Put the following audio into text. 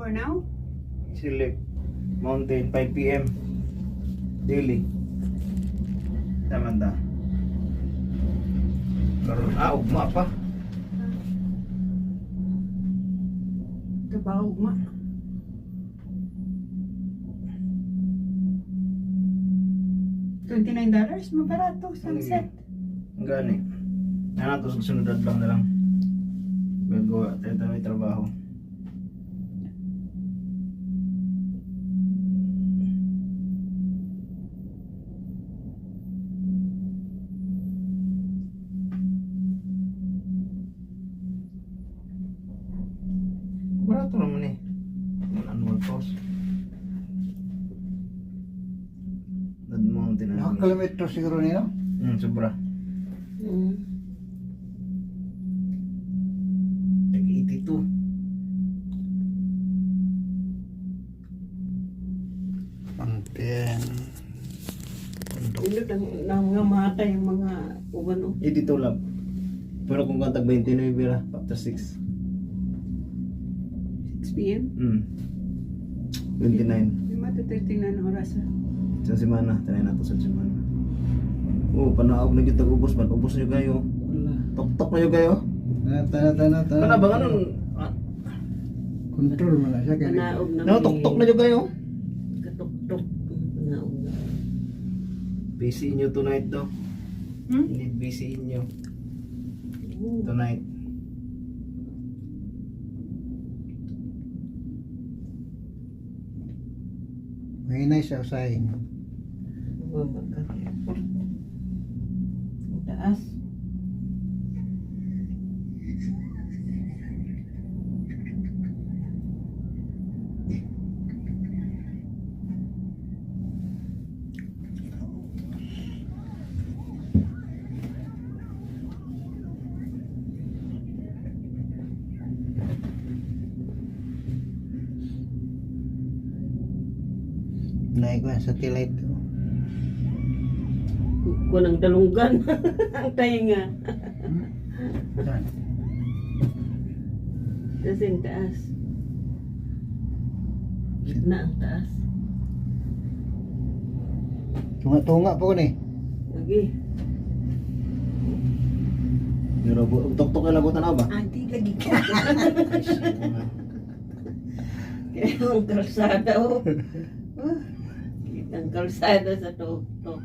for now? Select Mountain 5 p.m. daily. Tama ta. Karon ugma pa. Trabaho ugma. $29? Mabarato, sunset. Ang gani. Yan to sa sunod lang na lang. Gagawa tayo may trabaho. Barato naman eh. Ang annual cost. Nad mountain na. Nakakilometro siguro nila. Sobra. Mm. Tag 82. Mountain. Hindi lang nga matay yung mga uban o. 82 lab. Pero kung kontag 29 bira, after 6. 6 p.m. 29. Yung matutirtingnan ng oras ha. Sa semana, tanay nato sa semana. Oh, panaog na kita ubos man. Ubos nyo kayo. Wala. Tok-tok na nyo kayo. Tana. Kana ba ganun? Control mo na siya. Kaya Panaog na No, tok-tok na nyo kayo. Katok-tok. Panaog na. Busy inyo tonight daw. Hmm? Hindi busy inyo Oo. tonight. mahinay siya usahin. Bumabagat. Ang taas. Naik ko yan, satellite ko. Kunang dalunggan. Ang tainga. Yan. Kasi ang taas. Gitna ang taas. Tunga-tunga po ni. Lagi. Pero tok-tok na lagutan na ba? Adi lagi ko. Kaya ang kalsada o. Ang kalsada sa tok-tok.